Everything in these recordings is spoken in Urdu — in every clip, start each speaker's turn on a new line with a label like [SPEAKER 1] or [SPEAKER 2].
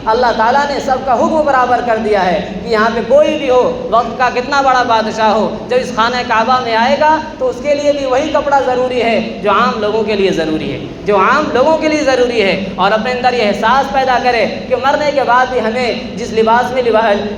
[SPEAKER 1] اللہ تعالیٰ نے سب کا حکم برابر کر دیا ہے کہ یہاں پہ کوئی بھی ہو، وقت کا کتنا بڑا بادشاہ ہو، جب اس خانہ کعبہ میں آئے گا تو اس کے لیے بھی وہی کپڑا ضروری ہے جو عام لوگوں کے لیے ضروری ہے، جو عام لوگوں کے لیے ضروری ہے، اور اپنے اندر یہ احساس پیدا کرے کہ مرنے کے بعد بھی ہمیں جس لباس میں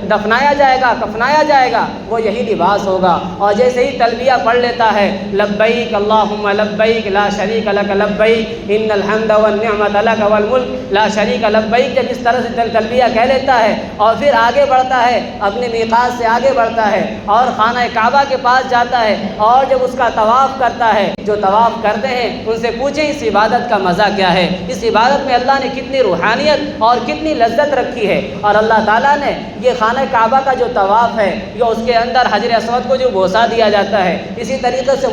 [SPEAKER 1] دفنایا جائے گا، کفنایا جائے گا، وہ یہی لباس ہوگا۔ اور جیسے ہی تلبیہ پڑھ لیتا ہے، لبیک اللہم لبیک لا شریک لک لبیک ان الحمد والنعمت لک والملک لا شریک لبیک، جب اس طرح سے تلبیہ کہہ لیتا ہے اور پھر آگے بڑھتا ہے، اپنے میقات سے آگے بڑھتا ہے اور خانہ کعبہ کے پاس جاتا ہے، اور جب اس کا طواف کرتا ہے، جو طواف کرتے ہیں ان سے پوچھیں اس عبادت کا مزہ کیا ہے، اس عبادت میں اللہ نے کتنی روحانیت اور کتنی لذت رکھی ہے۔ اور اللہ تعالیٰ نے یہ خانہ کعبہ کا جو طواف ہے، یا اس کے اندر حجر اسود کو جو بوسہ دیا جاتا ہے، اسی طریقے سے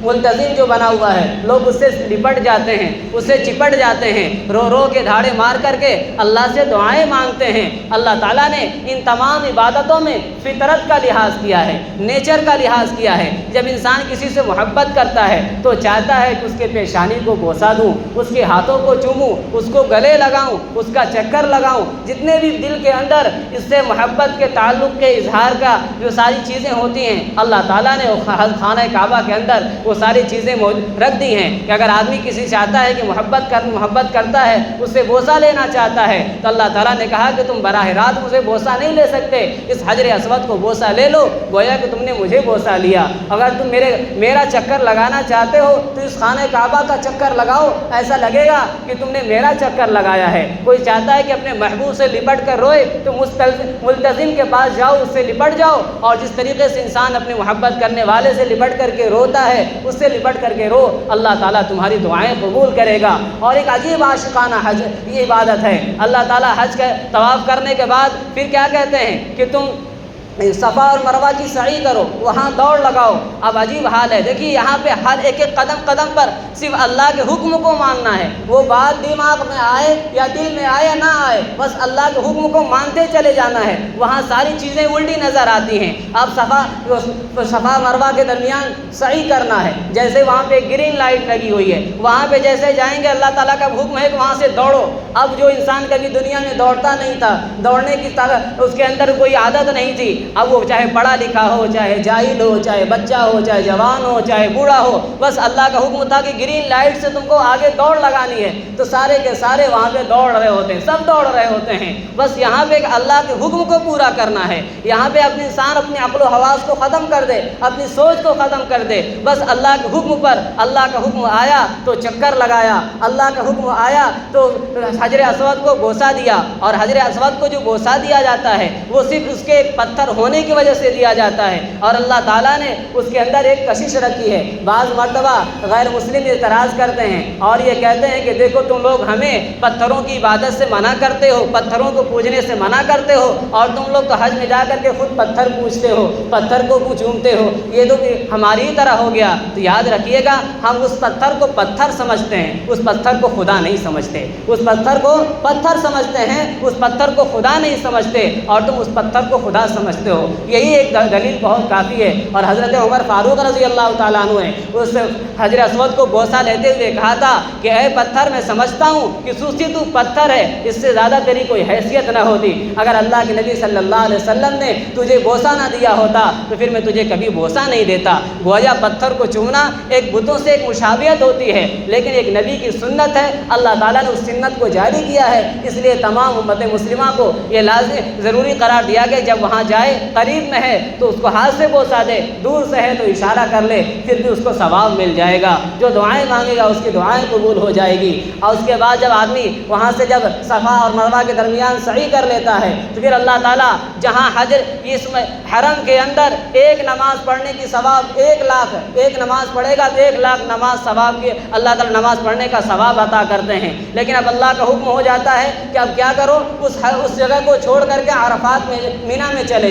[SPEAKER 1] ملتزم جو بنا ہوا ہے، لوگ اس سے لپٹ جاتے ہیں، اس سے چپٹ جاتے ہیں، رو رو کے دھاڑے مار کر کے اللہ سے دعائیں مانگتے ہیں۔ اللہ تعالیٰ نے ان تمام عبادتوں میں فطرت کا لحاظ کیا ہے، نیچر کا لحاظ کیا ہے۔ جب انسان کسی سے محبت کرتا ہے تو چاہتا ہے کہ اس کے پیشانی کو بوسہ دوں، اس کے ہاتھوں کو چوموں، اس کو گلے لگاؤں، اس کا چکر لگاؤں، جتنے بھی دل کے اندر اس سے محبت کے تعلق کے اظہار کا جو ساری چیزیں ہوتی ہیں، اللہ تعالیٰ نے خانہ کعبہ کے اندر وہ ساری چیزیں رکھ دی ہیں کہ اگر آدمی کسی چاہتا ہے کہ محبت کرتا ہے، اس سے بوسہ لینا چاہتا ہے، تو اللہ تعالیٰ نے کہا کہ تم براہ راست مجھے بوسہ نہیں لے سکتے، اس حجر اسود کو بوسہ لے لو، گویا کہ تم نے مجھے بوسہ لیا۔ اگر تم میرا چکر لگانا چاہتے ہو تو اس خانہ کعبہ کا چکر لگاؤ، ایسا لگے گا کہ تم نے میرا چکر لگایا ہے۔ کوئی چاہتا ہے کہ اپنے محبوب سے لپٹ کر روئے تو ملتزم کے پاس جاؤ، اس سے لپٹ جاؤ، اور جس طریقے سے انسان اپنے محبت کرنے والے سے لپٹ کر کے روتا ہے، اس سے لپٹ کر کے رو، اللہ تعالیٰ تمہاری دعائیں قبول کرے گا۔ اور ایک عجیب عاشقانہ حج یہ عبادت ہے۔ اللہ تعالیٰ حج کا طواف کرنے کے بعد پھر کیا کہتے ہیں کہ تم صفا اور مروہ کی سعی کرو، وہاں دوڑ لگاؤ۔ اب عجیب حال ہے، دیکھیے یہاں پہ ہر ایک قدم پر صرف اللہ کے حکم کو ماننا ہے، وہ بات دماغ میں آئے یا دل میں آئے یا نہ آئے، بس اللہ کے حکم کو مانتے چلے جانا ہے۔ وہاں ساری چیزیں الٹی نظر آتی ہیں۔ اب صفا مروہ کے درمیان سعی کرنا ہے، جیسے وہاں پہ گرین لائٹ لگی ہوئی ہے، وہاں پہ جیسے جائیں گے اللہ تعالیٰ کا حکم ہے کہ وہاں سے دوڑو۔ اب جو انسان کبھی دنیا میں دوڑتا نہیں تھا، دوڑنے کی اس کے اندر کوئی عادت نہیں تھی، اب وہ چاہے پڑھا لکھا ہو، چاہے جاہل ہو، چاہے بچہ ہو، چاہے جوان ہو، چاہے بوڑھا ہو، بس اللہ کا حکم تھا کہ گرین لائٹ سے تم کو آگے دوڑ لگانی ہے، تو سارے کے سارے وہاں پہ دوڑ رہے ہوتے ہیں، سب دوڑ رہے ہوتے ہیں۔ بس یہاں پہ اللہ کے حکم کو پورا کرنا ہے، یہاں پہ اپنے انسان اپنے عقل و حواس کو ختم کر دے، اپنی سوچ کو ختم کر دے، بس اللہ کے حکم پر، اللہ کا حکم آیا تو چکر لگایا، اللہ کا حکم آیا تو حجر اسود کو بوسہ دیا، اور حجر اسود کو جو بوسہ دیا جاتا ہے وہ صرف اس کے ایک پتھر ہونے کی وجہ سے دیا جاتا ہے، اور اللہ تعالیٰ نے اس کے اندر ایک کشش رکھی ہے۔ بعض مرتبہ غیر مسلم اعتراض کرتے ہیں اور یہ کہتے ہیں کہ دیکھو تم لوگ ہمیں پتھروں کی عبادت سے منع کرتے ہو، پتھروں کو پوجنے سے منع کرتے ہو، اور تم لوگ تو حج میں جا کر کے خود پتھر پوجتے ہو، پتھر کو چومتے ہو، یہ تو ہماری ہی طرح ہو گیا۔ تو یاد رکھیے گا، ہم اس پتھر کو پتھر سمجھتے ہیں، اس پتھر کو خدا نہیں سمجھتے، اس پتھر کو پتھر سمجھتے ہیں، اس پتھر کو خدا نہیں سمجھتے، اور تم اس پتھر کو خدا سمجھتے ہو۔ یہی ایک دلیل بہت کافی ہے۔ اور حضرت عمر فاروق رضی اللہ تعالیٰ عنہ نے اس حجر اسود کو بوسہ لیتے ہوئے کہا تھا کہ اے پتھر، میں سمجھتا ہوں کہ سوچی تو پتھر ہے، اس سے زیادہ تیری کوئی حیثیت نہ ہوتی، اگر اللہ کے نبی صلی اللہ علیہ وسلم نے تجھے بوسہ نہ دیا ہوتا تو پھر میں تجھے کبھی بوسہ نہیں دیتا۔ گویا پتھر کو چومنا ایک بتوں سے ایک مشابہت ہوتی ہے، لیکن ایک نبی کی سنت ہے، اللہ تعالیٰ نے اس سنت کو جاری کیا ہے، اس لیے تمام امت مسلمہ کو یہ لازم ضروری قرار دیا گیا جب وہاں جائے، قریب میں ہے تو اس کو ہاتھ سے بوسہ دے، دور سے ہے تو اشارہ کر لے، پھر بھی اس کو ثواب مل جائے گا، جو دعائیں مانگے گا اس کی دعائیں قبول ہو جائے گی۔ اور اس کے بعد جب آدمی وہاں سے جب صفا اور مروہ کے درمیان سعی کر لیتا ہے تو پھر اللہ تعالیٰ جہاں اس حرم کے اندر ایک نماز پڑھنے کی ثواب 1,00,000، ایک نماز پڑھے گا تو 1,00,000 نماز ثواب کی اللہ تعالیٰ نماز پڑھنے کا ثواب عطا کرتے ہیں۔ لیکن اب اللہ کا حکم ہو جاتا ہے کہ اب کیا کرو، اس جگہ کو چھوڑ کر کے عرفات میں، مینا میں چلے